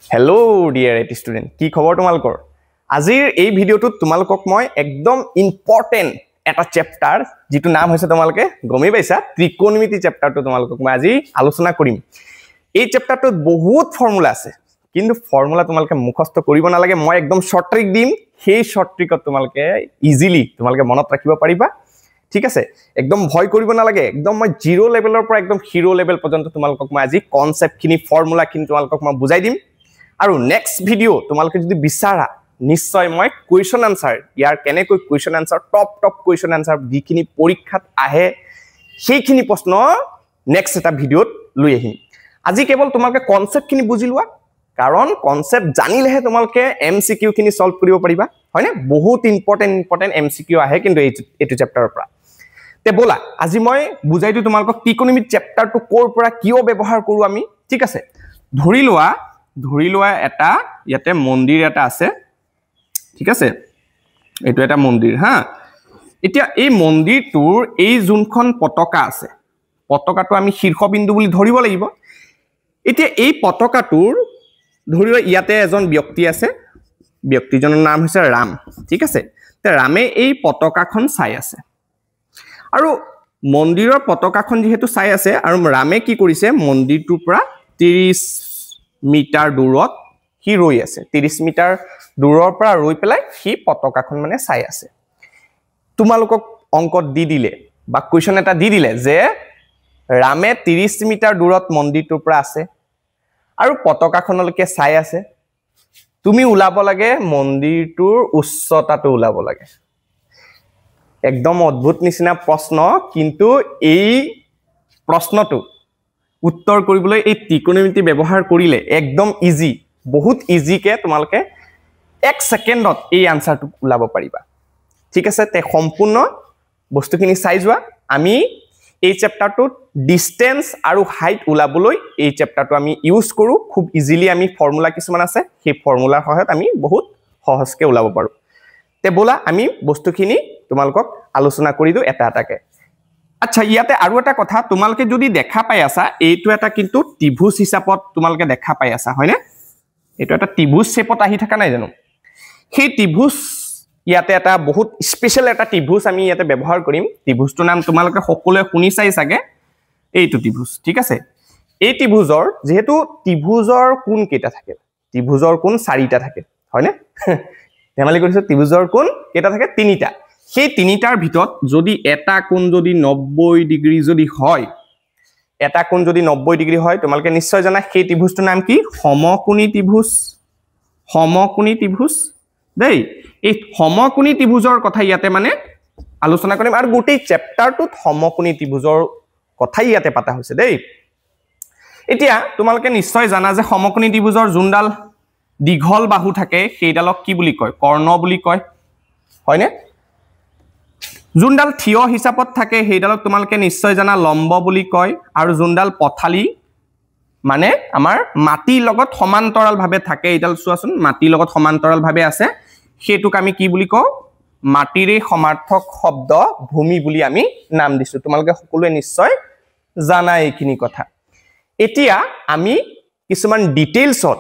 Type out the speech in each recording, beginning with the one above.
hello dear eight student की खबर तुम्हालोকৰ আজিৰ এই ভিডিওটো তোমালোকক মই একদম ইম্পৰ্টেন্ট এটা চ্যাপ্টাৰ যেটো নাম হৈছে তোমালোকে গমই পাইছা ত্ৰিকোণমিতি চ্যাপ্টাৰটো তোমালোকক মই আজি আলোচনা কৰিম এই চ্যাপ্টাৰটোত বহুত ফৰ্মুলা আছে কিন্তু ফৰ্মুলা তোমালোকে মুখস্থ কৰিব নালাগে মই একদম শৰ্ট ট্ৰিক দিম সেই শৰ্ট ট্ৰিকত তোমালোকে ইজিলি তোমালোকে মনত ৰাখিব পাৰিবা ঠিক আছে একদম ভয় কৰিব নালাগে একদম মই জিৰো লেভেলৰ পৰা একদম হিৰো লেভেল পৰ্যন্ত তোমালোকক মই আজি কনসেপ্ট খিনি ফৰ্মুলা খিনি তোমালোকক মই বুজাই দিম আৰু নেক্সট ভিডিও তোমালোকে যদি বিচাৰা নিশ্চয় মই কোৱেশ্চন আনসাৰ ইয়াৰ কেনেকৈ question answer top question answer যিখিনি পৰীক্ষাত আহে সেইখিনি প্ৰশ্ন নেক্সট এটা ভিডিওত লৈ আহিম আজি কেৱল তোমালোকে কনসেপ্ট খিনি বুজি লোৱা কাৰণ কনসেপ্ট জানিলেহে তোমালোকে এমসিকিউ খিনি সলভ কৰিব পাৰিবা হয়নে বহুত ইম্পৰ্টেন্ট এমসিকিউ আহে কিন্তু এইটো চ্যাপ্টাৰৰ পৰা তে বলা আজি মই বুজাই দিও তোমালোকক ত্ৰিকোণমিতি চ্যাপ্টাৰটো কোৰ পৰা কিয় ব্যৱহাৰ কৰো আমি ঠিক আছে ধৰি লোৱা এটা ইয়াতে মন্দিৰ এটা আছে ঠিক আছে এটো এটা মন্দিৰ হা এতিয়া এই মন্দিৰটোৰ এই যোনখন পতাকা আছে পতাকাটো আমি শীৰ্ষবিন্দু বুলি ধৰিব লাগিব এতিয়া এই পতাকাটোৰ ধৰি লোৱা ইয়াতে এজন ব্যক্তি আছে ব্যক্তিজনৰ নাম হৈছে ৰাম ঠিক আছে তে ৰামে এই পতাকাখন চাই আছে আৰু মন্দিৰৰ পতাকাখন যেহেতু চাই আছে আৰু ৰামে কি কৰিছে মন্দিৰটোৰ পৰা 30 মিটাৰ দূৰত হি ৰৈ আছে 30 মিটাৰ দূৰৰ পৰা ৰৈ পেলাই হি পতাকাখন মানে চাই আছে তোমালোকক অংকত দি দিলে বা কোৱেশ্চন এটা দি দিলে যে ৰামে 30 মিটাৰ দূৰত মন্দিৰটোৰ পৰা আছে আৰু পতাকাখনলৈকে চাই আছে তুমি উলাব লাগে মন্দিৰটোৰ উচ্চতাটো উলাব লাগে একদম অদ্ভুত নিচিনা প্ৰশ্ন কিন্তু এই প্ৰশ্নটো উত্তৰ কৰিবলৈ এই ত্ৰিকোণমিতি ব্যৱহাৰ কৰিলে একদম ইজি বহুত ইজি কে তোমালোকে 1 সেকেন্ডত এই আনসাৰটো উলাব পাৰিবা ঠিক আছে তে সম্পূৰ্ণ বস্তুখিনি চাই যোৱা আমি এই চ্যাপ্টাৰটোত ডিসটেন্স আৰু হাইট উলাবলৈ এই চ্যাপ্টাৰটো আমি ইউজ কৰো খুব ইজিলি আমি ফৰ্মুলা কিছুমান আছে সেই ফৰ্মুলাৰ সহায়ত আমি বহুত সহজকে উলাব পাৰো তে বলা আমি বস্তুখিনি তোমালোকক আলোচনা কৰি দিও এটা এটাকে আচ্ছা ইয়াতে আৰু এটা কথা তোমালোকে যদি দেখা পাই আছা এইটো এটা কিন্তু ত্ৰিভুজ হিচাপত তোমালোকে দেখা পাই আছা হয়নে এইটো এটা ত্ৰিভুজ শেপত আহি থকা নাই জানো সেই ত্ৰিভুজ ইয়াতে এটা বহুত স্পেশাল এটা ত্ৰিভুজ আমি ইয়াতে ব্যৱহাৰ কৰিম ত্ৰিভুজটোৰ নাম তোমালোকে সকলোৱে শুনি চাই সাগে এইটো ত্ৰিভুজ ঠিক আছে এই ত্ৰিভুজৰ যেহেতু ত্ৰিভুজৰ কোণ কেইটা থাকে ত্ৰিভুজৰ কোণ 4টা থাকে হয়নে ধেমালি কৰিছো ত্ৰিভুজৰ কোণ কেইটা থাকে 3টা সেই 3টাৰ ভিতৰত যদি এটা কোণ যদি 90 ডিগ্ৰী যদি হয় এটা কোণ যদি 90 ডিগ্ৰী হয় তোমালোকে নিশ্চয় জানা সেই ত্ৰিভুজটোৰ নাম কি সমকোণী ত্ৰিভুজ দেই এই সমকোণী ত্ৰিভুজৰ কথা ইয়াতে মানে আলোচনা কৰিম আৰু গোটেই চ্যাপ্টাৰটোত সমকোণী ত্ৰিভুজৰ কথাই ইয়াতে পাতা হৈছে দেই এতিয়া তোমালোকে নিশ্চয় জানা যে সমকোণী ত্ৰিভুজৰ যোনডাল দীঘল বাহু থাকে সেইডালক কি বুলি কয় কৰ্ণ বুলি কয় হয়নে যোনডাল থিয় হিচাপত থাকে সেইডালক তোমালোকে নিশ্চয় জানা লম্ব বুলি কয় আৰু যোনডাল পথালি মানে আমাৰ মাটিৰ লগত সমান্তৰাল ভাবে থাকে এইডাল চোৱাচোন মাটিৰ লগত সমান্তৰাল ভাবে আছে হেতুক আমি কি বুলি কও মাটিৰে সমাৰ্থক শব্দ ভূমি বুলি আমি নাম দিছো তোমালোকে সকলোৱে নিশ্চয় জানা এইখিনি কথা এতিয়া আমি কিছুমান ডিটেইলছত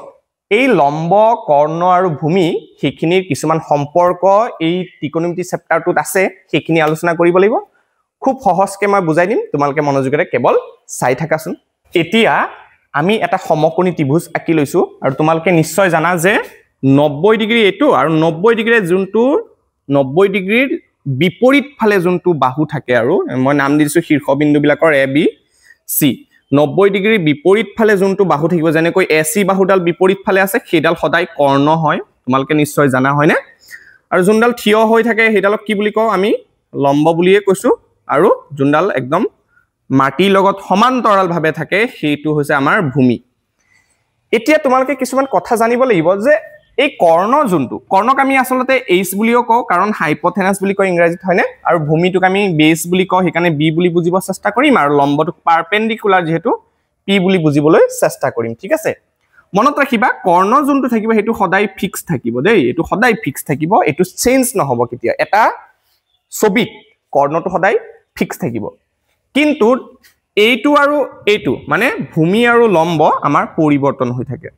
এই লম্ব কৰ্ণ আৰু ভূমি সেইখিনিৰ কিছুমান সম্পৰ্ক এই ত্ৰিকোণমিতি চ্যাপ্টাৰটোত আছে সেইখিনি আলোচনা কৰিব লাগিব খুব সহজকৈ মই বুজাই দিম তোমালোকে মনোযোগেৰে কেৱল চাই থাকাচোন এতিয়া আমি এটা সমকোণী ত্ৰিভুজ আঁকি লৈছো আৰু তোমালোকে নিশ্চয় জানা যে 90 ডিগ্ৰী এটো আৰু 90 ডিগ্ৰী যোনটো 90 ডিগ্ৰীৰ বিপৰীত ফালে যোনটো বাহু থাকে আৰু মই নাম দিছো শীৰ্ষবিন্দু বিলাকৰ এ বি সি 90 ডিগ্ৰী বিপৰীত ফালে যোনটো বাহু থাকিব যেনেকৈ এসি বাহুডাল বিপৰীত ফালে আছে সেইডাল সদায় কৰ্ণ হয় তোমালোকে নিশ্চয় জানা হয়নে আৰু যোনডাল থিয় হৈ থাকে সেইডালক কি বুলি কও আমি লম্ব বুলিয়ে কৈছো আৰু যোনডাল একদম মাটিৰ লগত সমান্তৰাল ভাবে থাকে সেইটো হৈছে আমাৰ ভূমি এতিয়া তোমালোকে কিছুমান কথা জানিব লাগিব যে এই কৰ্ণ যোনটো কৰ্ণক আমি আসলতে এইচ বুলিও কও কাৰণ হাইপোথেনাস বুলি কয় ইংৰাজীত হয়নে আৰু ভূমিটোক আমি বেস বুলি কও সেইকাৰণে বি বুলি বুজিব চেষ্টা কৰিম আৰু লম্বটোক পাৰপেন্ডিকুলাৰ যেহেতু পি বুলি বুজিবলৈ চেষ্টা কৰিম ঠিক আছে মনত ৰাখিবা কৰ্ণ যোনটো থাকিব হেতু সদায় ফিক্স থাকিব দেই এটো সদায় ফিক্স থাকিব এটো চেঞ্জ নহব কেতিয়া এটা ছবিত কৰ্ণটো সদায় ফিক্স থাকিব কিন্তু এইটো আৰু এইটো মানে ভূমি আৰু লম্ব আমাৰ পৰিৱৰ্তন হৈ থাকে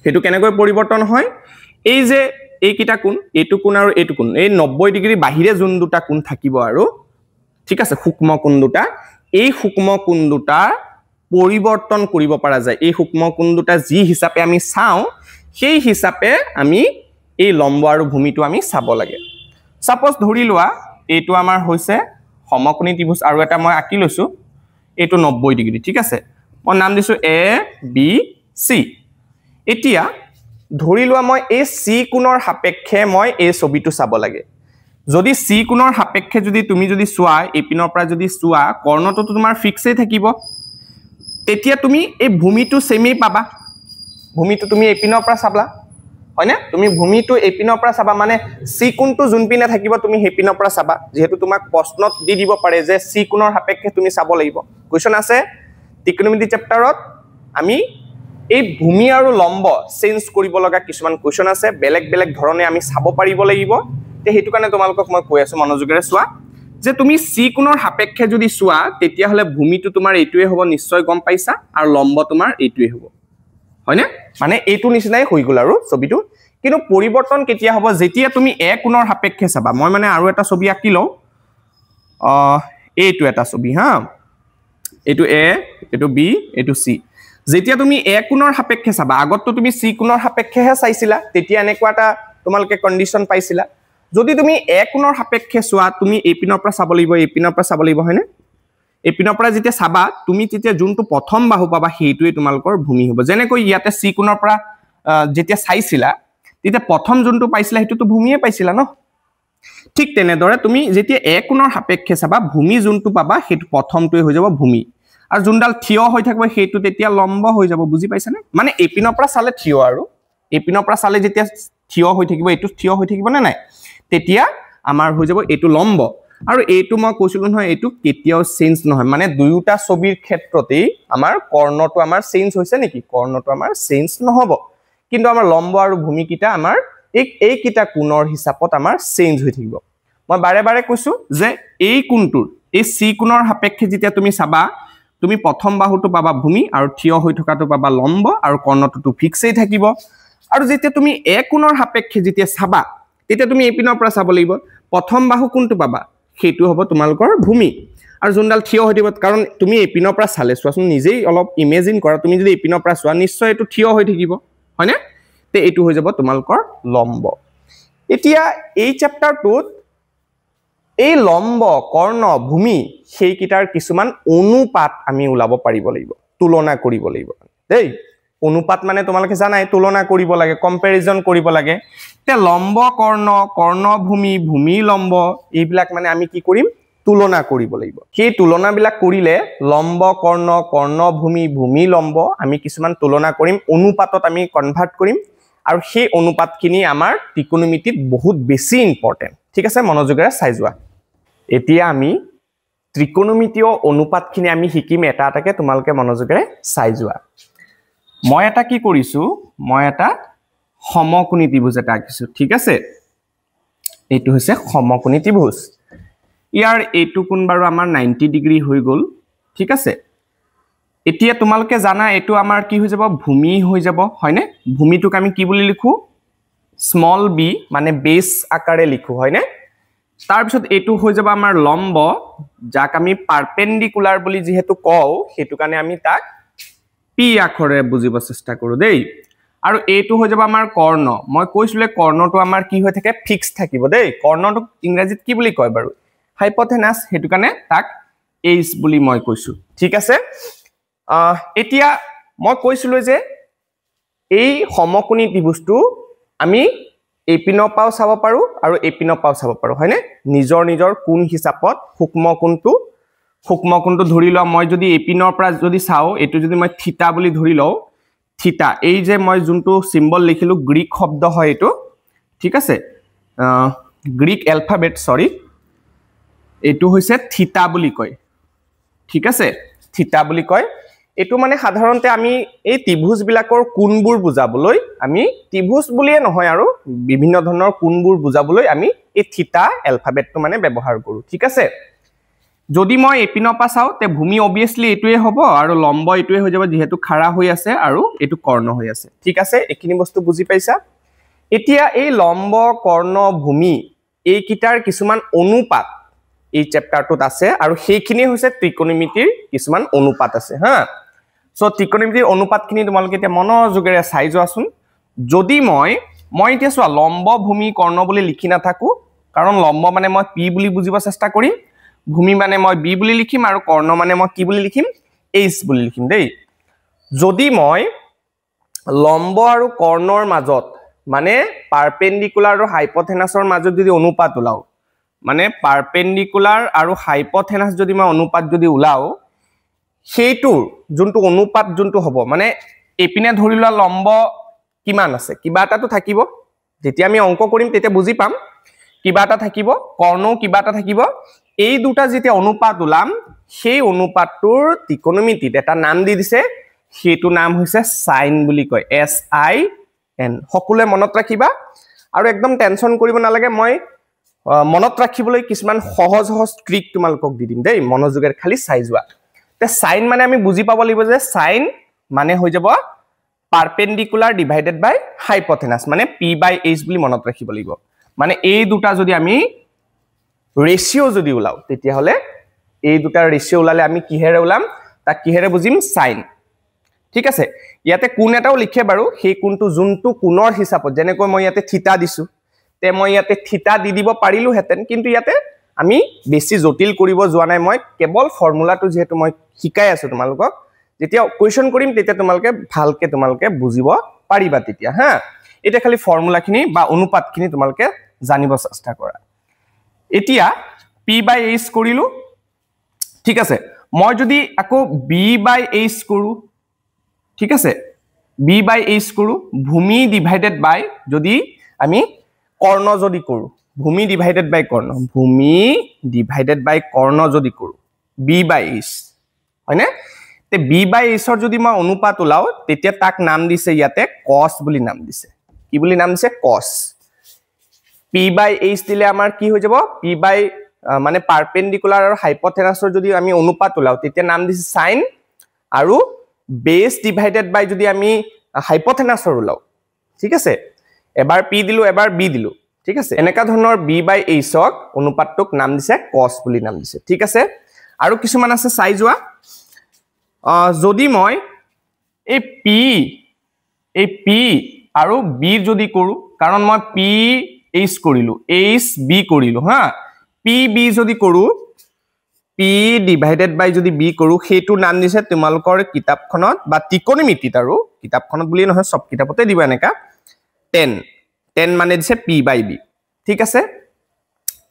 হেতু কেনেকৈ পৰিৱৰ্তন হয় এই যে এই কিটা কোণ এইটো কোণ আৰু এইটো কোণ এই 90 ডিগ্ৰী বাহিৰে যোন দুটা কোণ থাকিব আৰু ঠিক আছে সূক্ষ্ম কোণ দুটা এই সূক্ষ্ম কোণ দুটা পৰিৱৰ্তন কৰিব পৰা যায় এই সূক্ষ্ম কোণ দুটা যি হিচাপে আমি চাও সেই হিচাপে আমি এই লম্ব আৰু ভূমিটো আমি চাব লাগে সাপোজ ধৰি লোৱা এইটো আমাৰ হৈছে সমকোণী ত্ৰিভুজ আৰু এটা মই আঁকি লৈছো এইটো 90 ডিগ্ৰী ঠিক আছে মই নাম দিছো এ বি সি এতিয়া ধৰি লোৱা মই এই সি কোণৰ সাপেক্ষে মই এই ছবিটো চাব লাগে যদি সি কোণৰ সাপেক্ষে যদি তুমি যদি চোৱা এই পিনৰ পৰা যদি চোৱা কৰ্ণটো তোমাৰ ফিক্সে থাকিব তেতিয়া তুমি এই ভূমিটো সেমি পাবা ভূমিটো তুমি এই পিনৰ পৰা চাবলা হয়নে তুমি ভূমিটো এই পিনৰ পৰা চাবা মানে সি কোণটো যোন পিনে থাকিব তুমি সেই পিনৰ পৰা চাবা যেহেতু তোমাক প্ৰশ্নত দি দিব পাৰে যে সি কোণৰ সাপেক্ষে তুমি চাব লাগিব কোৱেশ্চন আছে ত্ৰিকোণমিতি চেপ্টাৰত আমি এই ভূমি আৰু লম্ব চেঞ্জ কৰিব লগা কিছুমান কোৱেশ্চন আছে বেলেগ বেলেগ ধৰণে আমি চাব পাৰিব লাগিব তে হেতু কাৰণে তোমালোকক মই কৈ আছো মনোযোগেৰে চোৱা যে তুমি সি কোণৰ সাপেক্ষে যদি চোৱা তেতিয়া হলে ভূমিটো তোমাৰ এইটোৱে হ'ব নিশ্চয় গম পাইছা আৰু লম্ব তোমাৰ এইটোৱে হ'ব হয়নে মানে এইটো নিচিনাই হৈ গল আৰু ছবিটো কিন্তু পৰিৱৰ্তন কেতিয়া হ'ব যেতিয়া তুমি এ কোণৰ সাপেক্ষে চাবা মই মানে আৰু এটা ছবি আঁকি লও এইটো এটা ছবি হা এইটো এ এইটো বি এইটো সি যেতিয়া তুমি এ কোণৰ সাপেক্ষে চাবা আগতটো তুমি সি কোণৰ সাপেক্ষেহে চাইছিলা তেতিয়া এনেকুৱা এটা তোমালকে কন্ডিশন পাইছিলা যদি তুমি এ কোণৰ সাপেক্ষে চোৱা তুমি এই পিনৰ পৰা চাব লাগিব এই পিনৰ পৰা চাব লাগিব হয়নে এই পিনৰ পৰা যেতিয়া চাবা তুমি তেতিয়া যোনটো প্ৰথম বাহু পাবা সেইটোৱে তোমালকৰ ভূমি হ'ব যেনেকৈ ইয়াতে সি কোণৰ পৰা যেতিয়া চাইছিলা তেতিয়া প্ৰথম যোনটো পাইছিলা হেতুটো ভূমিয়ে পাইছিলা ন ঠিক তেনেদৰে তুমি যেতিয়া এ কোণৰ সাপেক্ষে চাবা ভূমি যোনটো পাবা হেতু প্ৰথমটোৱে হৈ যাব ভূমি আৰু যোনডাল থিয় হৈ থাকিব হেতু তেতিয়া লম্ব হৈ যাব বুজি পাইছানে মানে এই পিনৰ পৰা চালে থিয় আৰু এই পিনৰ পৰা চালে যেতিয়া থিয় হৈ থাকিব এটো থিয় হৈ থাকিব না নাই তেতিয়া আমাৰ হৈ যাব এটো লম্ব আৰু এইটো মই কৈছিলো নহয় এইটো কেতিয়াও চেঞ্জ নহয় মানে দুয়োটা ছবিৰ ক্ষেত্ৰতেই আমাৰ কৰ্ণটো আমাৰ চেঞ্জ হৈছে নেকি কৰ্ণটো আমাৰ চেঞ্জ নহব কিন্তু আমাৰ লম্ব আৰু ভূমি কিটা আমাৰ এই কিটা কোণৰ হিচাপত আমাৰ চেঞ্জ হৈ থাকিব মই বাৰে বাৰে কৈছো যে এই কোণটোৰ এই সি কোণৰ সাপেক্ষে যেতিয়া তুমি চাবা তুমি প্ৰথম বাহুটো পাবা ভূমি আৰু থিয় হৈ থকাটো পাবা লম্ব আৰু কৰ্ণটো ফিক্সেই থাকিব আৰু যেতিয়া তুমি এ কোণৰ সাপেক্ষে যেতিয়া চাবা তেতিয়া তুমি এই পিনৰ পৰা চাব লাগিব প্ৰথম বাহু কোনটো পাবা হেতু হ'ব তোমালকৰ ভূমি আৰু যোনডাল থিয় হৈ থাকিব কাৰণ তুমি এই পিনৰ পৰা চালে চোৱাচোন নিজেই অলপ ইমেজিন কৰা তুমি যদি এই পিনৰ পৰা চোৱা নিশ্চয় এটো থিয় হৈ থাকিব হয়নে তে এটো হৈ যাব তোমালকৰ লম্ব এতিয়া এই চেপ্টাৰটোত এই লম্ব কৰ্ণ ভূমি সেই কিটাৰ কিছুমান অনুপাত আমি উলাব পাৰিব লাগিব তুলনা কৰিব লাগিব দেই অনুপাত মানে তোমালকে জানাই তুলনা কৰিব লাগে কম্পেৰিজন কৰিব লাগে তে লম্ব কৰ্ণ কৰ্ণ ভূমি ভূমি লম্ব এইবিলাক মানে আমি কি কৰিম তুলনা কৰিব লাগিব সেই তুলনা বিলাক কৰিলে লম্ব কৰ্ণ কৰ্ণ ভূমি ভূমি লম্ব আমি কিছুমান তুলনা কৰিম অনুপাতত আমি কনভাৰ্ট কৰিম আৰু সেই অনুপাতখিনি আমাৰ ত্ৰিকোণমিতিত বহুত বেছি ইম্পৰ্টেন্ট ঠিক আছে মনোযোগেৰে চাই যোৱা এতিয়া আমি ত্ৰিকোণমিতীয় অনুপাতখিনি আমি শিকিম এটা এটাকে তোমালকে মনোযোগেৰে চাই যোৱা মই এটা কি কৰিছো মই এটা সমকোণী ত্ৰিভুজ এটা আঁকিছো ঠিক আছে এইটো হৈছে সমকোণী ত্ৰিভুজ ইয়াৰ এইটো কোণ বাৰু আমাৰ 90 ডিগ্ৰী হৈ গল ঠিক আছে এতিয়া তোমালকে জানা এইটো আমাৰ কি হৈ যাব ভূমি হৈ যাব হয়নে ভূমিটোক আমি কি বুলি লিখো স্মল বি মানে বেস আকাৰে লিখো হয়নে তাৰ পিছত এইটো হৈ যাব আমাৰ লম্ব যাক আমি পাৰপেন্ডিকুলাৰ বুলি যেহেতু কও হেতু কাৰণে আমি তাক পি আখৰে বুজিব চেষ্টা কৰো দেই আৰু এইটো হৈ যাব আমাৰ কৰ্ণ মই কৈছিলে কৰ্ণটো আমাৰ কি হৈ থাকে ফিক্স থাকিব দেই কৰ্ণটো ইংৰাজীত কি বুলি কয় বাৰু হাইপোথেনাস হেতু কাৰণে তাক এইচ বুলি মই কৈছো ঠিক আছে এতিয়া মই কৈছিলো যে এই সমকোণী ত্ৰিভুজটো আমি এই পিনৰ পাও চাব পাৰো আৰু এই পিনৰ পাও চাব পাৰো হয়নে নিজৰ নিজৰ কোণ হিচাপত সূক্ষ্ম কোণটো ধৰি লও মই যদি এই পিনৰ পৰা যদি চাও এটো যদি মই থিতা বুলি ধৰি লও থিতা এই যে মই যোনটো সিম্বল লিখিলো গ্ৰীক শব্দ হয় এটো ঠিক আছে গ্ৰীক এলফাবেট সৰি এটো হৈছে থিতা বুলি কয় ঠিক আছে থিতা বুলি কয় এটো মানে সাধাৰণতে আমি এই ত্ৰিভুজ বিলাকৰ কোণবোৰ বুজাবলৈ আমি ত্ৰিভুজ বুলিয়ে নহয় আৰু বিভিন্ন ধৰণৰ কোণবোৰ বুজাবলৈ আমি এই থিতা এলফাবেটটো মানে ব্যৱহাৰ কৰো ঠিক আছে যদি মই এপিনৰ পৰা চাওঁ তে ভূমি অবিয়াসলি এইটোৱে হ'ব আৰু লম্ব এইটোৱে হৈ যাব যেহেতু খাৰা হৈ আছে আৰু এইটো কৰ্ণ হৈ আছে ঠিক আছে এইখিনি বস্তু বুজি পাইছা এতিয়া এই লম্ব কৰ্ণ ভূমি এই কিটাৰ কিছুমান অনুপাত এই চেপ্টাৰটোত আছে আৰু সেইখিনি হৈছে ত্ৰিকোণমিতিৰ কিছুমান অনুপাত আছে হা সো ত্ৰিকোণমিতিৰ অনুপাতখিনি তোমালোকে এতিয়া মনোযোগেৰে চাই যোৱাচোন যদি মই এতিয়া চোৱা লম্ব ভূমি কৰ্ণ বুলি লিখি নাথাকো কাৰণ লম্ব মানে মই পি বুলি বুজিব চেষ্টা কৰিম ভূমি মানে মই বি বুলি লিখিম আৰু কৰ্ণ মানে মই কি বুলি লিখিম এইচ বুলি লিখিম দেই যদি মই লম্ব আৰু কৰ্ণৰ মাজত মানে পাৰপেন্ডিকুলাৰ আৰু হাইপোথেনাছৰ মাজত যদি অনুপাত ওলাও মানে পাৰপেন্ডিকুলাৰ আৰু হাইপোথেনাছ যদি মই অনুপাত যদি ওলাও সেইটো যোনটো অনুপাত যোনটো হ'ব মানে এপিনে ধৰি লোৱা লম্ব কিমান আছে কিবা এটাটো থাকিব যেতিয়া আমি অংক কৰিম তেতিয়া বুজি পাম কিবা এটা থাকিব কৰ্ণও কিবা এটা থাকিব এই দুটা যেতিয়া অনুপাত ওলাম সেই অনুপাতটোৰ ত্ৰিকোণমিতিত এটা নাম দি দিছে সেইটো নাম হৈছে সাইন বুলি কয় SIN সকলোৱে মনত ৰাখিবা আৰু একদম টেনচন কৰিব নালাগে মই মনত ৰাখিবলৈ কিছুমান সহজ সহজ ট্ৰিক তোমালোকক দি দিম দেই মনোযোগেৰে খালি চাই যোৱা তে সাইন মানে আমি বুজি পাব লাগিব যে সাইন মানে হৈ যাব পারপেন্ডিকুলার ডিভাইডেড বাই হাইপোথেনাস মানে p/h বুলি মনত ৰাখিব লাগিব মানে এই দুটা যদি আমি ৰেশিও যদি উলাও তেতিয়া হলে এই দুটা ৰেশিও উলালে আমি কিহেৰে উলাম তা কিহেৰে বুজিম সাইন ঠিক আছে ইয়াতে কোণ এটাও লিখে বাৰু সেই কোণটো যোনটো কোণৰ হিচাপত যেনেকৈ মই ইয়াতে থিতা দিছো তে মই ইয়াতে থিতা দি দিব পাৰিলো হেতেন কিন্তু ইয়াতে আমি বেছি জটিল কৰিব যোৱা নাই মই কেৱল ফৰ্মুলাটো যেহেতু মই শিকাই আছো তোমালোকক যেতিয়া কোৱেশ্চন কৰিম তেতিয়া তোমালোকে বুজিব পাৰিবা তেতিয়া হা এটা খালি ফৰ্মুলাখিনি বা অনুপাতখিনি তোমালোকে জানিব চেষ্টা কৰা এতিয়া p/h কৰিলো ঠিক আছে মই যদি আকৌ b/h কৰো ঠিক আছে b/h কৰো ভূমি ডিভাইডেড বাই যদি আমি কৰ্ণ যদি কৰো ভূমি ডিভাইডেড বাই কৰ্ণ ভূমি ডিভাইডেড বাই কৰ্ণ যদি কৰো b/h হয়নে তে b/h ৰ যদি মই অনুপাত উলাও তেতিয়া তাক নাম দিছে ইয়াতে cos বুলি নাম দিছে কি বুলি নাম দিছে cos p/h দিলে আমাৰ কি হৈ যাব p মানে পাৰপেন্ডিকুলাৰ আৰু হাইপোথেনাছৰ যদি আমি অনুপাত উলাও তেতিয়া নাম দিছে sin আৰু বেস ডিভাইডেড বাই যদি আমি হাইপোথেনাছৰ উলাও ঠিক আছে এবাৰ p দিলো এবাৰ b দিলো ঠিক আছে এনেকা ধৰণৰ b/h ক অনুপাতটোক নাম দিছে cos বুলি নাম দিছে ঠিক আছে আৰু কিছুমান আছে চাই যোৱা যদি মই এই p আৰু b যদি কৰো কাৰণ মই p/h কৰিলো h/b কৰিলো হা p/b যদি কৰো p ডিভাইডেড বাই যদি b কৰো হেতু নাম দিছে তোমালোকৰ কিতাপখনত বা ত্ৰিকোণমিতিত আৰু কিতাপখনত বুলি নহয় সব কিতাপতে দিব এনেকা 10 মানে দিছে p/b ঠিক আছে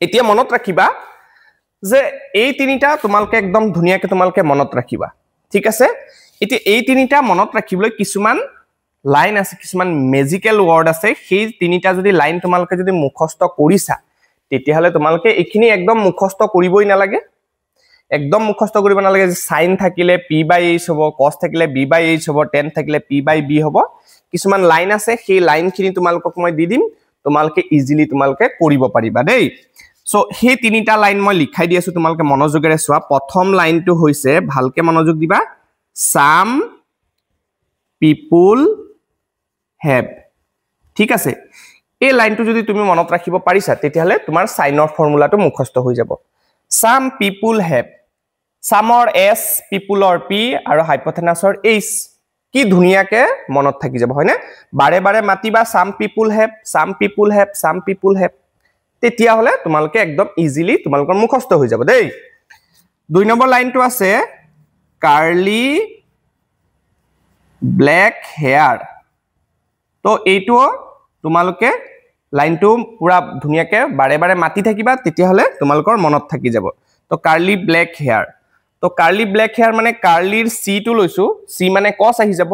এতিয়া মনত ৰাখিবা যে এই তিনিটা তোমালোকে একদম ধুনিয়াকে তোমালোকে মনত ৰাখিবা ঠিক আছে এতিয়া এই তিনিটা মনত ৰাখিবলৈ কিছুমান লাইন আছে কিছুমান ম্যাজিক্যাল ওয়াৰ্ড আছে সেই তিনিটা যদি লাইন তোমালোকে যদি মুখস্থ কৰিছা তেতিয়া হলে তোমালোকে এইখিনি একদম মুখস্থ কৰিবই নালাগে একদম মুখস্থ কৰিব নালাগে যে sin থাকিলে p/h হ'ব cos থাকিলে b/h হ'ব tan থাকিলে p/b হ'ব কিছুমান লাইন আছে সেই লাইনখিনি তোমালোকক মই দি দিম তোমালোকে ইজিলি তোমালোকে কৰিব পাৰিবা দেই সো সেই তিনিটা লাইন মই লিখাই দি আছো তোমালোকে মনোযোগেৰে চোৱা প্ৰথম লাইনটো হৈছে ভালকে মনোযোগ দিবা some people have ঠিক আছে এই লাইনটো যদি তুমি মনত ৰাখিব পাৰিছা তেতিয়া হলে তোমাৰ সাইনৰ ফৰ্মুলাটো মুখস্থ হৈ যাব some people have সামৰ s peopleৰ p আৰু হাইপোথেনাছৰ h কি ধুনিয়াকে মনত থাকি যাব হয়নে বাৰে বাৰে মাতিবা some people have তেতিয়া হলে তোমালোকে একদম ইজিলি তোমালোকৰ মুখস্থ হৈ যাব দেই দুই নম্বৰ লাইনটো আছে curly black hair তো এইটো তোমালোকে লাইনটো পুৰা ধুনিয়াকে বাৰে বাৰে মাতি থাকিবা তেতিয়া হলে তোমালোকৰ মনত থাকি যাব তো curly black hair তো curly black hair মানে curly c টো লৈছো c মানে cos আহি যাব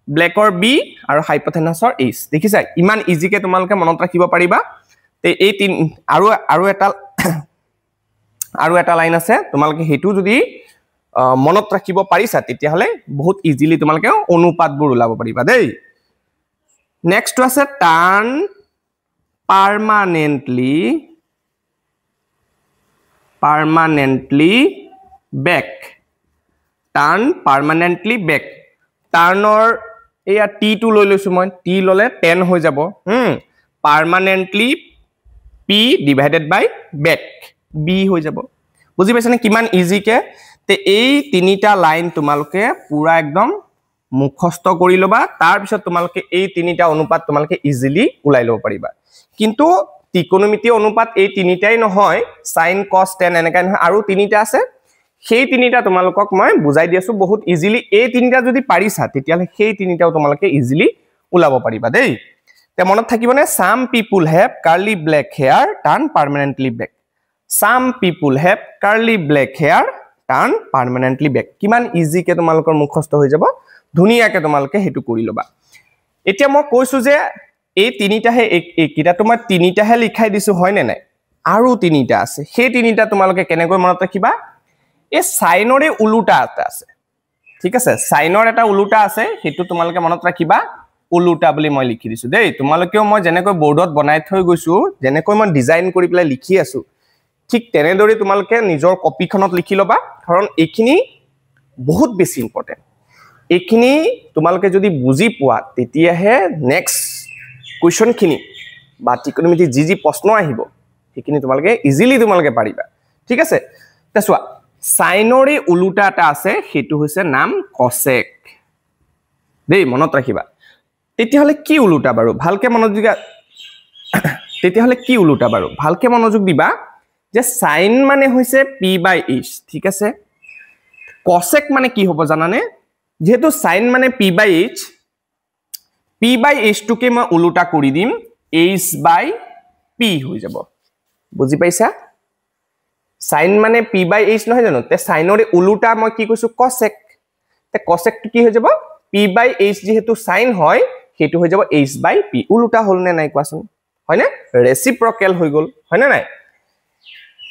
blackৰ b আৰু হাইপোথেনাছৰ h দেখিছা ইমান ইজিকে তোমালোকে মনত ৰাখিব পাৰিবা তে এই তিন আৰু এটা লাইন আছে তোমালোকে হেতু যদি মনত ৰাখিব পাৰিছা তেতিয়া হলে বহুত ইজিলি তোমালোকে অনুপাতবোৰ উলাব পাৰিবা দেই নেক্সট আছে turn permanently permanently back turn permanently back টাৰ্নৰ এয়া টি টু লৈ লৈছো মই টি ললে 10 হৈ যাব পার্মানেন্টলি পি ডিভাইডেড বাই ব্যাক বি হৈ যাব বুজি পাইছানে কিমান ইজি কে তে এই তিনিটা লাইন তোমালোকে পুরা একদম মুখস্থ কৰি লবা তাৰ পিছত তোমালোকে এই তিনিটা অনুপাত তোমালোকে ইজিলি উলাই লব পাৰিবা কিন্তু ত্ৰিকোণমিতি অনুপাত এই তিনিটাই নহয় sin cos tan এনেকা নহয় আৰু তিনিটা আছে সেই তিনিটা তোমালোকক মই বুজাই দিছো বহুত ইজিলি এই তিনিটা যদি পাৰিছা তেতিয়ালে সেই তিনিটাও তোমালোকে ইজিলি উলাব পাৰিবা দেই তে মনত থাকিবনে some people have curly black hair turn permanently black some people have curly black hair turn permanently black কিমান ইজি কে তোমালোকৰ মুখস্থ হৈ যাব ধুনিয়াকে তোমালোকে হেতু কৰি লবা এতিয়া মই কৈছো যে এই তিনিটাহে কিটা তোমাৰ তিনিটাহে লিখাই দিছো হয় নে নাই আৰু তিনিটা আছে সেই তিনিটা তোমালোকে কেনেকৈ মনত ৰাখিবা এই সাইনৰে উলুটা আছে ঠিক আছে সাইনৰ এটা উলুটা আছে হেতু তোমালোকে মনত ৰাখিবা উলুটা বুলি মই লিখি দিছো দেই তোমালোকেও মই যেনেকৈ বোৰ্ডত বনাই থৈ গৈছো যেনেকৈ মই ডিজাইন কৰি পেলাই লিখি আছো ঠিক তেনেদৰে তোমালোকে নিজৰ কপিখনত লিখি লবা কাৰণ এইখিনি বহুত বেছি ইম্পৰ্টেন্ট এইখিনি তোমালোকে যদি বুজি পোৱা তেতিয়াহে নেক্সট কোৱেশ্চন খিনি বা ত্ৰিকোণমিতি যি প্ৰশ্ন আহিব সেইখিনি তোমালোকে ইজিলি তোমালোকে পাৰিবা ঠিক আছে তেছোৱা সাইনৰে উলুটা এটা আছে হেতু হৈছে নাম কসেক দেই মনত ৰাখিবা তেতিয়াহলে কি উলুটা বাৰু ভালকে মনোযোগ দিবা যে সাইন মানে হৈছে p/h ঠিক আছে কসেক মানে কি হ'ব জানানে যেহেতু সাইন মানে p/h টুকে মই উলুটা কৰি দিম h/p হৈ যাব বুজি পাইছা সাইন মানে p/h নহয় জানো তে সাইনৰে উলুটা মই কি কৈছো কসেক তে কসেক কি হৈ যাব p/h যেহেতু সাইন হয় হেতু হৈ যাব h/p উলুটা হল নে নাই কোৱাচোন হয় না ৰেচিপ্ৰকেল হৈ গল হয় না নাই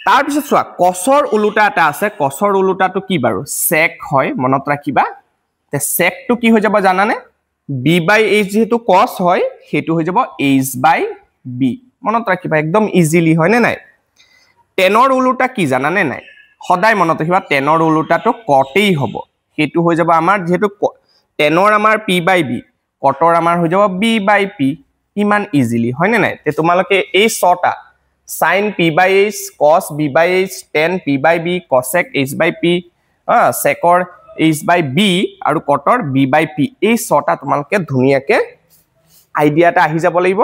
তাৰ পিছত চোৱা কসৰ উলুটা এটা আছে কসৰ উলুটাটো কি বাৰু sec হয় মনত ৰাখিবা তে sec টো কি হৈ যাব জানানে b/h যেহেতু cos হয় হেতু হৈ যাব h/b মনত ৰাখিবা একদম ইজিলি হয় নে নাই টেনৰ উলুটা কি জানানে নাই সদায় মনত ৰাখিবা টেনৰ উলুটাটো কটেই হ'ব হেতু হৈ যাব আমাৰ যেহেতু টেনৰ আমাৰ p/b কটৰ আমাৰ হৈ যাব b/p ইমান ইজিলি হয় নে নাই তে তোমালোকে এই ছটা sin p/h cos b/h tan p/b cosec h/p secor h/b আৰু কটৰ b/p এই ছটা তোমালোকে ধুনিয়াকে আইডিয়াটা আহি যাব লাগিব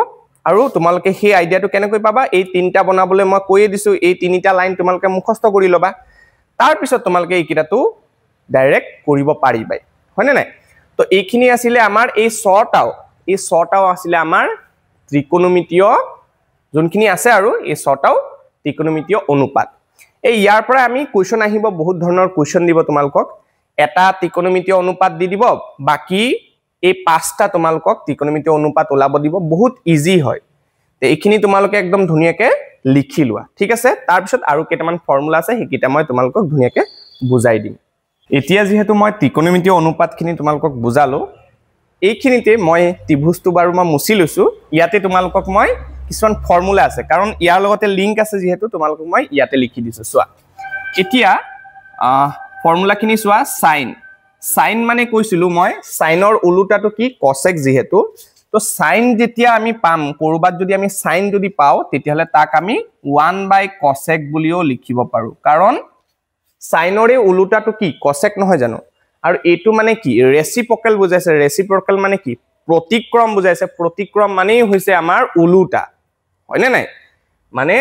আৰু তোমালোকে সেই আইডিয়াটো কেনেকৈ পাবা এই তিনটা বনাবলৈ মই কৈয়ে দিছো এই তিনিটা লাইন তোমালোকে মুখস্থ কৰি লবা তাৰ পিছত তোমালোকে এই কিটাটো ডাইৰেক্ট কৰিব পাৰিবা হয় নে নাই তো এইখিনি আছিল আমাৰ এই ছটাও আছিল আমাৰ ত্ৰিকোণমিতীয় যোনখিনি আছে আৰু এই ছটাও ত্ৰিকোণমিতীয় অনুপাত এই ইয়াৰ পৰা আমি কোৱেশ্চন আহিব বহুত ধৰণৰ কোৱেশ্চন দিব তোমালোকক এটা ত্ৰিকোণমিতীয় অনুপাত দি দিব বাকি এই পাঁচটা তোমালোকক ত্ৰিকোণমিতীয় অনুপাত ওলাব দিব বহুত ইজি হয় তে এইখিনি তোমালোকে একদম ধুনিয়াকে লিখি লোৱা ঠিক আছে তাৰ পিছত আৰু কেইটামান ফৰ্মুলা আছে হেকিটা মই তোমালোকক ধুনিয়াকে বুজাই দিম এতিয়া যেহেতু মই ত্ৰিকোণমিতীয় অনুপাতখিনি তোমালোকক বুজালো এইখিনিতে মই ত্ৰিভুজটো বাৰু মই মুছি লৈছো ইয়াতে তোমালোকক মই কিছুমান ফৰ্মুলা আছে কাৰণ ইয়াৰ লগতে লিংক আছে যেহেতু তোমালোকক মই ইয়াতে লিখি দিছো চোৱা এতিয়া ফৰ্মুলাখিনি চোৱা সাইন মানে কৈছিলো মই সাইনৰ উলুটাটো কি কসেক যেহেতু তো সাইন যেতিয়া আমি পাম কৰবাত যদি আমি সাইন যদি পাও তেতিয়াহলে তাক আমি 1/cosec বুলিও লিখিব পাৰো কাৰণ সাইনৰে উলুটাটো কি কসেক নহয় জানো আৰু এটো মানে কি ৰেচিপ্ৰকেল বুজাইছে ৰেচিপ্ৰকেল মানে কি প্ৰতিক্ৰম বুজাইছে প্ৰতিক্ৰম মানে হৈছে আমাৰ উলুটা হয় নে নাই মানে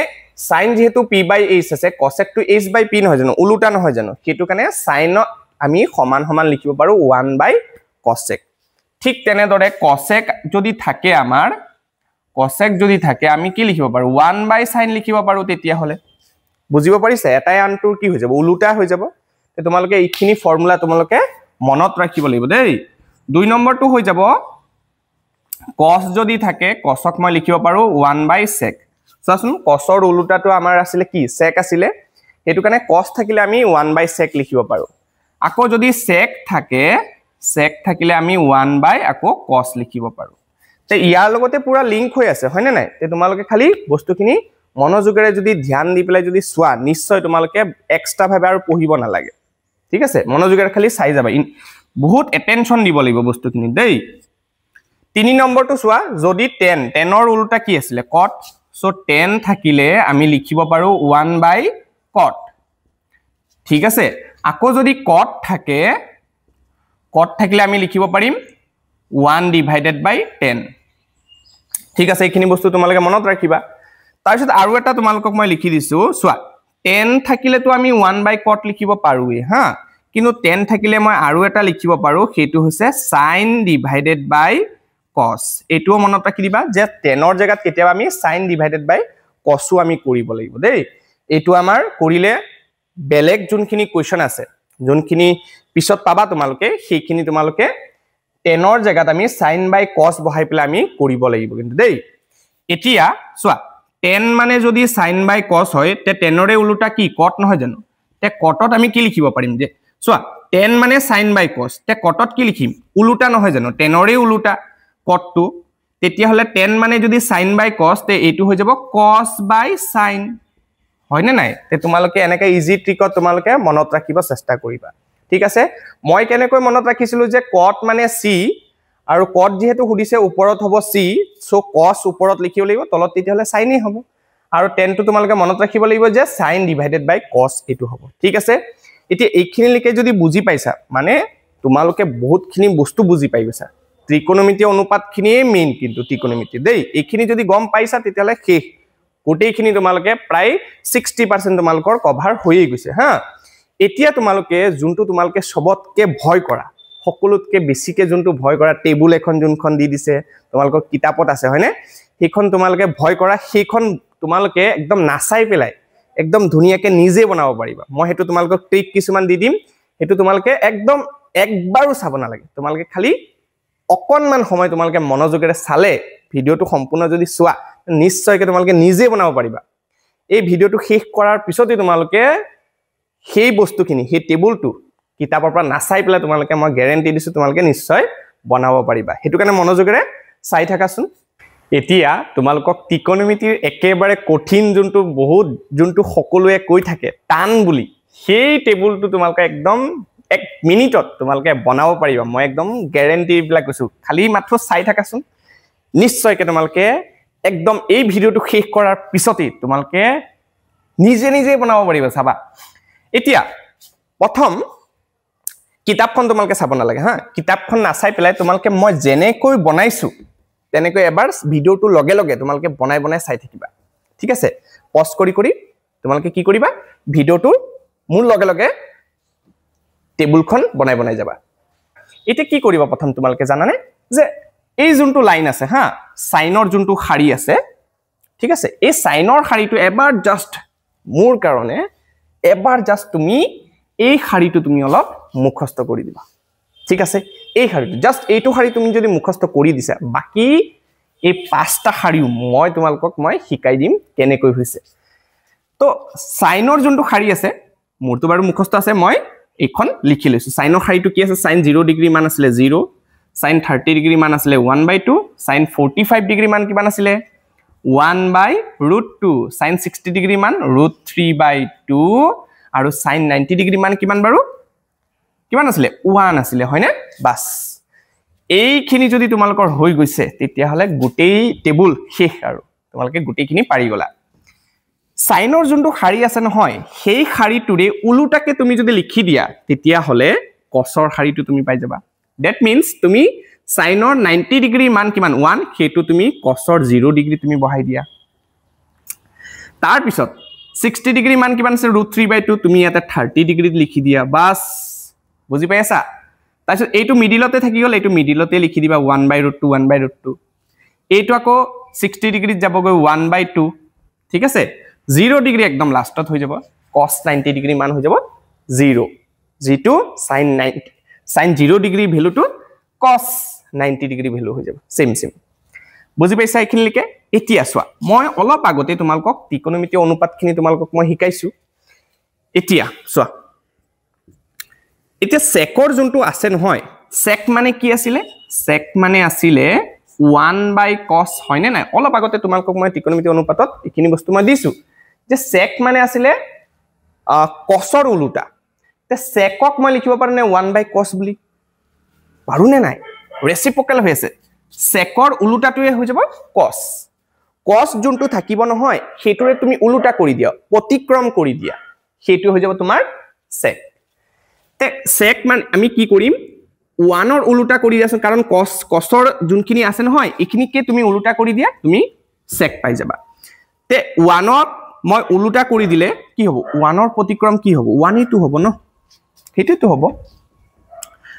সাইন যেহেতু p/h আছে cosec টো h/p নহয় জানো উলুটা নহয় জানো হেতু কাৰণে সাইন আমি সমান লিখিব পাৰো 1/cosec ঠিক তেনেদৰে cosec যদি থাকে আমি কি লিখিব পাৰো 1/sin লিখিব পাৰো তেতিয়া হলে বুজিব পাৰিছে এটাই আনটোৰ কি হৈ যাব উলুটা হৈ যাব তে তোমালোকে এইখিনি ফৰ্মুলা তোমালোকে মনত ৰাখিব লাগিব দেই 2 নম্বৰটো হৈ যাব cos যদি থাকে cosক মই লিখিব পাৰো 1/sec চাচোন cosৰ উলুটাটো আমাৰ আছিল কি sec আছিল হেতু কাৰণে cos থাকিলে আমি 1/sec লিখিব পাৰো আকৌ যদি sec থাকিলে আমি 1/ আকৌ cos লিখিব পাৰো তে ইয়াৰ লগতে পুৰা লিংক হৈ আছে হয় নে নাই তে তোমালোকে খালি বস্তুখিনি মনোযোগেৰে যদি ধ্যান দি পেলাই যদি চোৱা নিশ্চয় তোমালোকে এক্সট্ৰা ভাবে আৰু পঢ়িব নালাগে ঠিক আছে মনোযোগেৰে খালি চাই যাবা বহুত এটেনশন দিব লাগিব বস্তুখিনি দেই 3 নম্বৰটো চোৱা যদি 10 10ৰ উল্টা কি আছিল cot সো 10 থাকিলে আমি লিখিব পাৰো 1/cot ঠিক আছে আকৌ যদি cot থাকিলে আমি লিখিব পাৰিম 1/10 ঠিক আছে এইখিনি বস্তু তোমালোকে মনত ৰাখিবা তাৰপিছত আৰু এটা তোমালোকক মই লিখি দিছো চোৱা 10 থাকিলে তো আমি 1/cot লিখিব পাৰোই হা কিন্তু 10 থাকিলে মই আৰু এটা লিখিব পাৰো সেইটো হৈছে sin divided by cos এটোও মনত ৰাখি দিবা যে 10ৰ জায়গাত কেতিয়াবা আমি sin divided by cos আমি কৰিব লাগিব দেই এটো আমাৰ কৰিলে বেলেগ যোনখিনি কোৱেশ্চন আছে যোনখিনি পিছত পাবা তোমালোকে সেইখিনি তোমালোকে 10ৰ জায়গাত আমি sin by cos বহাই পেলাই আমি কৰিব লাগিব কিন্তু দেই এতিয়া চোৱা 10 মানে যদি sin by cos হয় তে 10ৰে উল্টা কি cot নহয় জানো তে cotত আমি কি লিখিব পাৰিম যে চোৱা 10 মানে sin by cos তে cotত কি লিখিম উল্টা নহয় জানো 10ৰে উল্টা cot টো তেতিয়া হলে 10 মানে যদি sin by cos তে এটো হৈ যাব cos by sin হয় না নাই তে তোমালোকে এনেকা ইজি ট্ৰিকত তোমালোকে মনত ৰাখিব চেষ্টা কৰিবা ঠিক আছে মই কেনেকৈ মনত ৰাখিছিলো যে cot মানে c আৰু cot যেহেতু হুদিছে ওপৰত হ'ব c সো cos ওপৰত লিখিব লাগিব তলত তেতিয়া হলে sin হ'ব আৰু 10 টো তোমালোকে মনত ৰাখিব লাগিব যে sin divided by cos এটো হ'ব ঠিক আছে এতিয়া এইখিনি লিখে যদি বুজি পাইছা মানে তোমালোকে বহুতখিনি বস্তু বুজি পাই গৈছা ত্ৰিকোণমিতি অনুপাতখিনিয়ে মেইন কিন্তু ত্ৰিকোণমিতি দেই এইখিনি যদি গম পাইছা তেতিয়া হলে শেষ গোটেইখিনি তোমালোকে প্ৰায় 60% তোমালোকৰ কভাৰ হৈয়ে গৈছে হা এতিয়া তোমালোকে যোনটো তোমালোকে সবতকে ভয় কৰা সকলোতকে বেছিকে যোনটো ভয় কৰা টেবুল এখন যোনখন দি দিছে তোমালোকৰ কিতাপত আছে হয়নে সেইখন তোমালোকে ভয় কৰা সেইখন তোমালোকে একদম নাচাই পেলাই একদম ধুনিয়াকে নিজে বনাব পাৰিবা মই হেতু তোমালোকক ট্ৰিক কিছুমান দি দিম হেতু তোমালোকে একদম একবাৰো চাব নালাগে তোমালোকে খালি অকনমান সময় তোমালোকে মনোযোগেৰে চালে ভিডিওটো সম্পূৰ্ণ যদি চোৱা নিশ্চয়কৈ তোমালোকে নিজে বনাব পাৰিবা এই ভিডিওটো শেষ কৰাৰ পিছতে তোমালোকে সেই বস্তুখিনি সেই টেবুলটো কিতাপৰ পৰা নাচাই পেলাই তোমালোকে মই গ্যাৰান্টি দিছো তোমালোকে নিশ্চয় বনাব পাৰিবা হেতু কাৰণে মনোযোগেৰে চাই থাকাচোন এতিয়া তোমালোকক ত্ৰিকোণমিতিৰ একেবাৰে কঠিন যোনটো সকলোৱে কৈ থাকে টান বুলি সেই টেবুলটো তোমালোকে একদম 1 মিনিটত তোমালোকে বনাব পাৰিবা মই একদম গ্যাৰান্টি বিলাক কৈছো খালি মাত্ৰ চাই থাকাচোন নিশ্চয়কৈ তোমালোকে একদম এই ভিডিওটো শেষ কৰাৰ পিছতে তোমালোকে নিজে বনাব পাৰিবা চাবা এতিয়া প্ৰথম কিতাপখন তোমালোকে চাব নালাগে হা কিতাপখন নাচাই পেলাই তোমালোকে মই জেনেকৈ বনাইছো তেনেকৈ এবাৰ ভিডিওটো লগে লগে তোমালোকে বনাই চাই থাকিবা ঠিক আছে পজ কৰি তোমালোকে কি কৰিবা ভিডিওটো মোৰ লগে লগে টেবুলখন বনাই যাবা এটা কি কৰিবা প্ৰথম তোমালোকে জানানে যে এই যোনটো লাইন আছে হা সাইনৰ যোনটো খাৰি আছে ঠিক আছে এই সাইনৰ খাৰিটো এবাৰ জাস্ট মোৰ কাৰণে এবাৰ জাস্ট তুমি এই খাৰিটো তুমি অলপ মুখস্থ কৰি দিবা ঠিক আছে এই খাৰিটো জাস্ট এইটো খাৰি তুমি যদি মুখস্থ কৰি দিছা বাকি এই পাঁচটা খাৰিও মই তোমালোকক মই শিকাই দিম কেনেকৈ হৈছে তো সাইনৰ যোনটো খাৰি আছে মোৰটো বাৰু মুখস্থ আছে মই এইখন লিখি লৈছো সাইনৰ খাৰিটো কি আছে sin 0 ডিগ্ৰী মান আছিল 0 sin 30 ডিগ্ৰী মান আছিল 1/2 sin 45 ডিগ্ৰী মান কিমান আছিল 1/√2 sin 60 ডিগ্ৰী মান √3/2 আৰু sin 90 ডিগ্ৰী মান কিমান বাৰু কিমান আছিল 1 আছিল হয়নে বাস এইখিনি যদি তোমালোকৰ হৈ গৈছে তেতিয়া হলে গোটেই টেবুল শেষ আৰু তোমালোকে গোটেইখিনি পাৰি গলা সাইনৰ যোনটো খাৰি আছে নহয় সেই খাৰিটোৰে উলুটাকে তুমি যদি লিখি দিয়া তেতিয়া হলে কসৰ খাৰিটো তুমি পাই যাবা that means তুমি সাইনৰ 90 ডিগ্ৰী মান কিমান 1 হেতু তুমি কসৰ 0 ডিগ্ৰী তুমি বহাই দিয়া তাৰ পিছত 60 ডিগ্ৰী মান কিমান আছে √3/2 তুমি এটা 30 ডিগ্ৰীত লিখি দিয়া বাস বুজি পাইছা তাৰপিছত এইটো মিডিলতে থাকি গল এইটো মিডিলতে লিখি দিবা 1/√2 এইটো আকৌ 60 ডিগ্ৰীত যাবগৈ 1/2 ঠিক আছে 0 ডিগ্ৰী একদম লাষ্টত হৈ যাব cos 90 ডিগ্ৰী মান হৈ যাব 0 যেটো sin 0 ডিগ্ৰী ভ্যালুটো cos 90 ডিগ্ৰী ভ্যালু হৈ যাব সেম বুজি পাইছা এইখিনিলৈকে এতিয়া চোৱা মই অলপ আগতে তোমালোকক ত্ৰিকোণমিতি অনুপাতখিনি তোমালোকক মই শিকাইছো এতিয়া চোৱা এতিয়া সেকৰ যোনটো আছে নহয় সেক মানে কি আছিল সেক মানে আছিল 1/cos হয়নে নাই অলপ আগতে তোমালোকক মই ত্ৰিকোণমিতি অনুপাতত এইখিনি বস্তু মই দিছো যে sec মানে আছিলে cosৰ উলুটা তে secক মই লিখিব পাৰো নে 1/cos বুলি পাৰো নে নাই ৰেচিপ্ৰকেল হৈ আছে secৰ উলুটাটোৱে হৈ যাব cos cos যোনটো থাকিব নহয় হেতুৰে তুমি উলুটা কৰি দিয়া প্ৰতিক্ৰম কৰি দিয়া হেতু হৈ যাব তোমাৰ sec তে sec মানে আমি কি কৰিম 1 ৰ উলুটা কৰি দিয়াছো কাৰণ cosৰ যোনখিনি আছে নহয় এখিনিকে তুমি উলুটা কৰি দিয়া তুমি sec পাই যাবা তে 1ক মই উলুটা কৰি দিলে কি হ'ব 1 ৰ প্ৰতিক্ৰম কি হ'ব 1 টো হ'ব ন হেতুটো হ'ব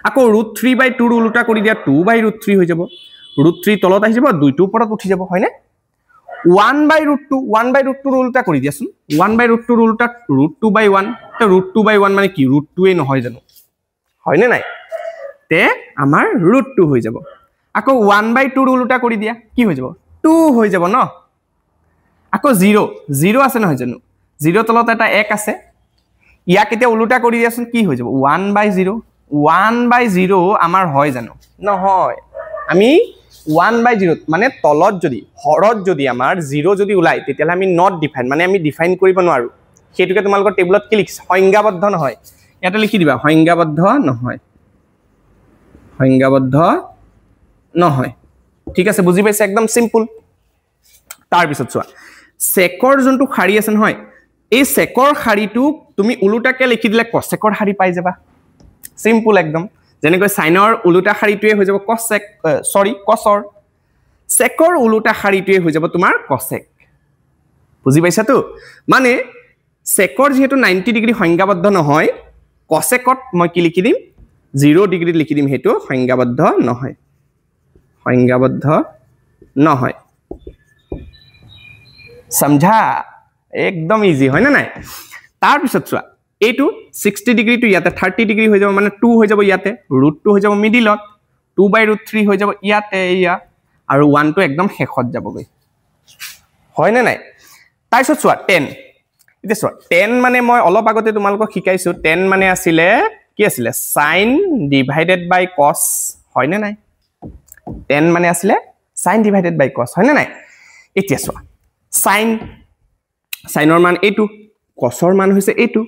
আকৌ √3/2 ৰ উলুটা কৰি দিয়া 2/√3 হৈ যাব √3 তলত আহি যাব 2 টো ওপৰত উঠি যাব হয়নে 1/√2 ৰ উলুটা কৰি দিয়াছোন 1/√2 ৰ উলুটা √2/1 তে √2/1 মানে কি √2 এ নহয় জানো হয়নে নাই তে আমাৰ √2 হৈ যাব আকৌ 1/2 ৰ উলুটা কৰি দিয়া কি হৈ যাব 2 হৈ যাব ন আকৌ 0 আছে নহয় জানো 0 তলত এটা 1 আছে ইয়াক এতিয়া উলুটা কৰি দিয়াছোন কি হৈ যাব 1/0 1/0 আমাৰ হয় জানো নহয় আমি 1/0 মানে তলত যদি হৰত যদি আমাৰ 0 যদি উলাই তেতিয়ালে আমি নট ডিফাইন মানে আমি ডিফাইন কৰিব নোৱাৰো হেতুকে তোমালোকৰ টেবুলত কি লিখিছে সংজ্ঞাবদ্ধ নহয় ইয়াতে লিখি দিবা সংজ্ঞাবদ্ধ নহয় ঠিক আছে বুজি পাইছে একদম সিম্পল তাৰ পিছত চোৱা সেকৰ যোনটো খাৰি আছে নহয় এই সেকৰ খাৰিটো তুমি উলুটাকে লিখি দিলে কসেকৰ খাৰি পাই যাবা সিম্পল একদম যেনেকৈ সাইনৰ উলুটা খাৰিটোৱে হৈ যাব কসেক কসৰ সেকৰ উলুটা খাৰিটোৱে হৈ যাব তোমাৰ কসেক বুজি পাইছা তো মানে সেকৰ যেহেতু 90 ডিগ্ৰী সংজ্ঞাবদ্ধ নহয় কসেকত মই কি লিখি দিম 0 ডিগ্ৰী লিখি দিম হেতু সংজ্ঞাবদ্ধ নহয় समझा एकदम इजी হয় না নাই তাৰ পিছত চোৱা এইটো 60 ডিগ্ৰী টু ইয়াতে 30 ডিগ্ৰী হৈ যাব মানে 2 হৈ যাব ইয়াতে √2 হৈ যাব মিডিলত 2/√3 হৈ যাব ইয়াতে ইয়া আৰু 1 টো একদম শেষত যাবগৈ হয় না নাই তাৰ পিছত চোৱা 10 এতিয়া চোৱা 10 মানে মই অলপ আগতে তোমালোকক শিকাইছো 10 মানে আছিলে কি আছিলে sin ডিভাইডেড বাই cos হয় না নাই 10 মানে আছিলে sin ডিভাইডেড বাই cos হয় না নাই এতিয়া চোৱা সাইনৰ মান এইটো cosৰ মান হৈছে এইটো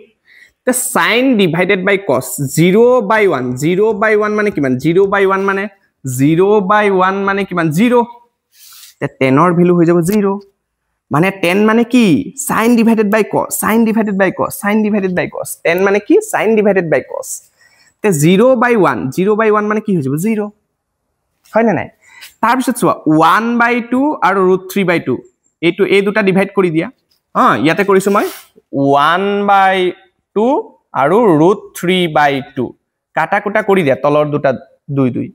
তে sin ডিভাইডেড বাই cos 0/1 মানে কিমান 0/1 মানে 0/1 মানে কিমান 0 তে 10 ৰ ভ্যালু হৈ যাব 0 মানে 10 মানে কি sin ডিভাইডেড বাই cos 10 মানে কি sin ডিভাইডেড বাই cos তে 0/1 মানে কি হৈ যাব 0 হয় না নাই তাৰ পিছত চোৱা 1/2 আৰু √3/2 এইটো এই দুটা ডিভাইড কৰি দিয়া ইয়াতে কৰিছো মই 1/2 আৰু √3/2 কাটা কুটা কৰি দিয়া তলৰ দুটা 2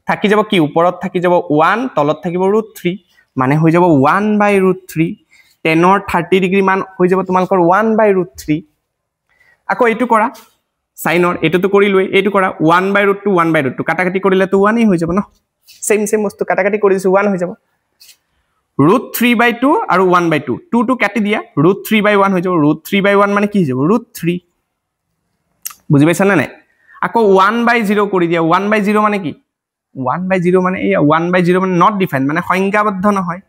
থাকি যাব কি ওপৰত থাকি যাব 1 তলত থাকিব √3 মানে হৈ যাব 1/√3 10 ৰ 30 ডিগ্ৰী মান হৈ যাব তোমালোকৰ 1/√3 আকৌ এইটো কৰা সাইনৰ এটোটো কৰিলৈ এইটো কৰা 1/√2 কাটা কাটি কৰিলে তো 1 হৈ যাব ন সেম বস্তু কাটা কাটি কৰি দিছো 1 হৈ যাব √3/2 আৰু 1/2 2 টো কাটি দিয়া √3/1 হৈ যাব √3/1 মানে কি হৈ যাব √3 বুজি পাইছা না নাই আকৌ 1/0 কৰি দিয়া 1/0 মানে কি 1/0 মানে এই 1/0 মানে নট ডিফাইন মানে সংজ্ঞাবদ্ধ নহয়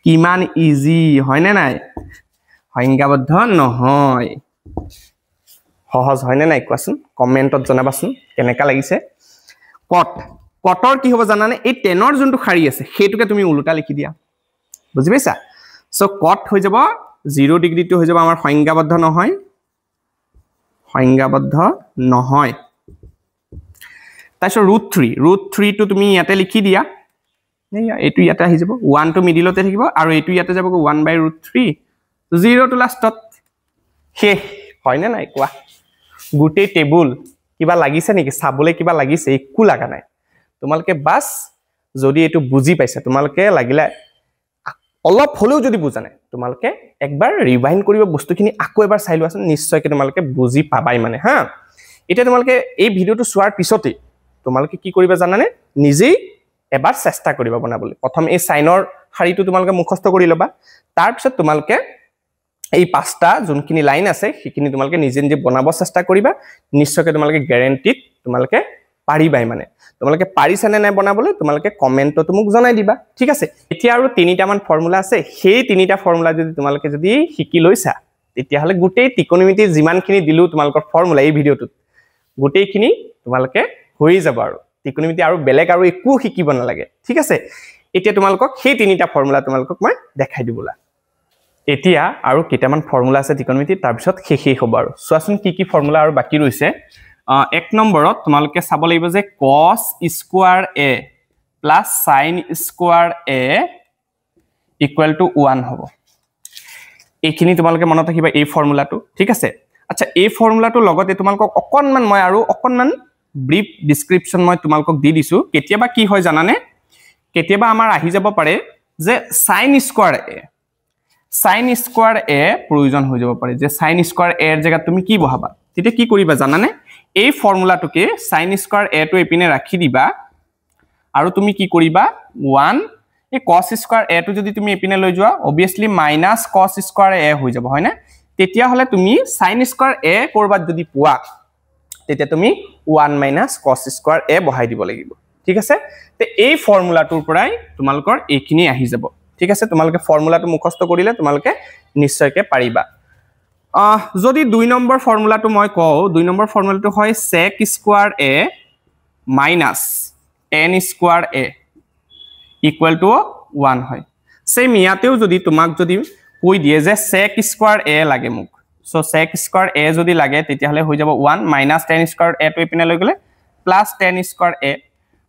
কিমান ইজি হয় না নাই সংজ্ঞাবদ্ধ নহয় সহজ হয় না নাই কোৱাচোন কমেন্টত জনাবাচোন কেনেকা লাগিছে কটৰ কি হ'ব জানানে এই 10 ৰ যোনটো খাৰি আছে হেতুকে তুমি উলুটা লিখি দিয়া বুজি পাইছা সো কট হৈ যাব 0 ডিগ্ৰী টো হৈ যাব আমাৰ সংজ্ঞাবদ্ধ নহয় তাইছো √3 টো তুমি ইয়াতে লিখি দিয়া এইটো ইয়াতে আহি যাব 1 টো মিডিলতে থাকিব আৰু এইটো ইয়াতে যাব 1/√3 0 টো লাষ্টত হে হয় না নাই কোৱা গুটে টেবুল কিবা লাগিছে নেকি চাবলে কিবা লাগিছে একু লাগা নাই তোমালকে বাস যদি এটো বুজি পাইছা তোমালকে লাগিলা অলপ হলেও যদি বুজা নাই তোমালকে একবাৰ ৰিভাইন্ড কৰিব বস্তুখিনি আকো এবাৰ চাই লোৱাছন নিশ্চয়কৈ তোমালকে বুজি পাবাই মানে হা এটা তোমালকে এই ভিডিওটো চোৱাৰ পিছতে তোমালকে কি কৰিবা জানানে নিজেই এবাৰ চেষ্টা কৰিবা বনাবলৈ প্ৰথম এই সাইনৰ খাৰিটো তোমালকে মুখস্থ কৰি লবা তাৰ পিছত তোমালকে এই পাঁচটা যোনখিনি লাইন আছে সেইখিনি তোমালকে নিজে নিজে বনাব চেষ্টা কৰিবা নিশ্চয়কৈ তোমালকে গ্যাৰান্টিড তোমালকে পাৰিবাই মানে তোমালোকে পাৰিছানে নাই বনাবলৈ তোমালোকে কমেন্টত মোক জনাই দিবা ঠিক আছে এতিয়া আৰু তিনিটা মান ফৰ্মুলা আছে সেই তিনিটা ফৰ্মুলা যদি তোমালোকে যদি শিকি লৈছা তেতিয়া হলে গোটেই ত্ৰিকোণমিতি যিমানখিনি দিলো তোমালোকৰ ফৰ্মুলা এই ভিডিওটোত গোটেইখিনি তোমালোকে হৈ যাব আৰু ত্ৰিকোণমিতি আৰু বেলেগ আৰু একো শিকিব নালাগে ঠিক আছে এতিয়া তোমালোকক সেই তিনিটা ফৰ্মুলা তোমালোকক মই দেখাই দিবলা এতিয়া আৰু কেইটামান ফৰ্মুলা আছে ত্ৰিকোণমিতি তাৰ পিছত শেষ হ'ব আৰু চোৱাচোন কি ফৰ্মুলা আৰু বাকি ৰৈছে এক নম্বৰত তোমালোকে চাব লাগিব যে cos square a plus sin square a equal to 1 হ'ব এইখিনি তোমালোকে মনত ৰাখিবা এই ফৰ্মুলাটো ঠিক আছে আচ্ছা এই ফৰ্মুলাটো লগতে তোমালোকক অকনমান মই আৰু অকনমান ব্ৰিফ ডেসক্ৰিপচন মই তোমালোকক দি দিছো কেতিয়াবা কি হয় জানানে কেতিয়াবা আমাৰ আহি যাব পাৰে যে sin স্কয়াৰ a প্ৰয়োজন হৈ যাব পাৰে যে sin স্কয়াৰ a এৰ জায়গা তুমি কি বহাবা তেতিয়া কি কৰিবা জানানে এই ফৰ্মুলাটোকে sin স্কয়াৰ a টো এপিনে ৰাখি দিবা আৰু তুমি কি কৰিবা 1 এই cos স্কয়াৰ a টো যদি তুমি এপিনে লৈ যোৱা obviously minus cos square a হৈ যাব হয় না তেতিয়া হলে তুমি sin স্কয়াৰ a কৰবাত যদি পোৱা তেতিয়া তুমি 1 minus cos স্কয়াৰ a বহাই দিব লাগিব ঠিক আছে তে এই ফৰ্মুলাটোৰ পৰাই তোমালোকৰ এইখিনি আহি যাব ঠিক আছে তোমালোকে ফৰ্মুলাটো মুখস্থ কৰিলে তোমালোকে নিশ্চয়কৈ পাৰিবা যদি 2 নম্বৰ ফৰ্মুলাটো মই কও 2 নম্বৰ ফৰ্মুলাটো হয় sec square a minus tan square a equal to 1 হয় সেম ইয়াতেও যদি তোমাক যদি কৈ দিয়ে যে sec স্কয়াৰ a লাগে মোক সো sec স্কয়াৰ a যদি লাগে তেতিয়া হলে হৈ যাব 1 minus tan স্কয়াৰ a টো এপিনে লৈ গলে plus tan স্কয়াৰ a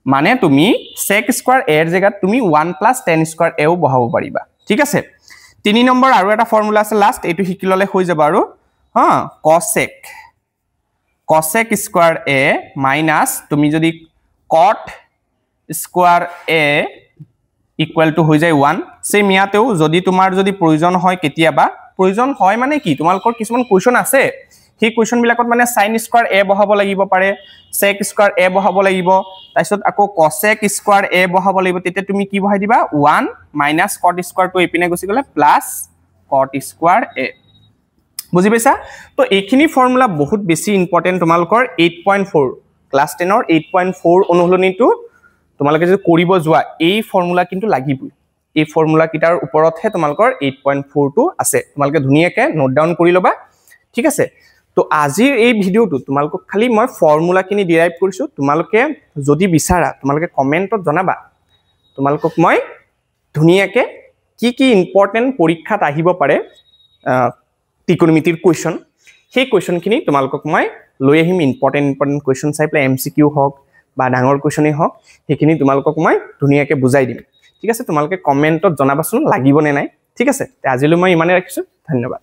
মানে তুমি sec স্কয়াৰ a এৰ জায়গাত তুমি 1 plus tan স্কয়াৰ a ও বহাব পাৰিবা ঠিক আছে 3 নম্বৰ আৰু এটা ফৰ্মুলা আছে লাষ্ট এটো শিকি ললে হৈ যাব আৰু cosec স্কয়াৰ a minus তুমি যদি cot square a equal to হৈ যায় 1 সেম ইয়াতেও যদি তোমাৰ যদি প্ৰয়োজন হয় কেতিয়াবা প্ৰয়োজন হয় মানে কি তোমালোকৰ কিছুমান কোৱেশ্চন আছে সেই কোৱেশ্চন বিলাকত মানে sin স্কয়াৰ a বহাব লাগিব পাৰে sec স্কয়াৰ a বহাব লাগিব তাৰপিছত আকৌ cosec স্কয়াৰ a বহাব লাগিব তেতিয়া তুমি কি বহাই দিবা 1 minus cot স্কয়াৰ টো এপিনে গুছি গলে plus cot স্কয়াৰ a বুজি পাইছা তো এইখিনি ফৰ্মুলা বহুত বেছি ইম্পৰ্টেন্ট তোমালোকৰ 8.4 ক্লাস 10 ৰ 8.4 অনুহলনিটো তোমালোকে যদি কৰিব যোৱা এই ফৰ্মুলা কিন্তু লাগিবই এই ফৰ্মুলা কিটাৰ ওপৰতহে তোমালোকৰ 8.4 টো আছে তোমালোকে ধুনিয়াকে নোট ডাউন কৰি লবা ঠিক আছে তো আজিৰ এই ভিডিওটো তোমালোকক খালি মই ফৰ্মুলা কিনি ডিৰাইভ কৰিছো তোমালোকে যদি বিচাৰা তোমালোকে কমেন্টত জনাবা তোমালোকক মই ধুনিয়াকে কি ইম্পৰ্টেন্ট পৰীক্ষাত আহিব পাৰে ত্ৰিকোণমিতিৰ কোৱেশ্চন সেই কোৱেশ্চনখিনি তোমালোকক মই লৈ আহিম ইম্পৰ্টেন্ট কোৱেশ্চন চাই প্লে এমসিকিউ হক বা ডাঙৰ কোৱেশ্চনই হক সেইখিনি তোমালোকক মই ধুনিয়াকে বুজাই দিম ঠিক আছে তোমালোকে কমেন্টত জনাবাচোন লাগিব নে নাই ঠিক আছে আজিলৈ মই ইমানে ৰাখিছো ধন্যবাদ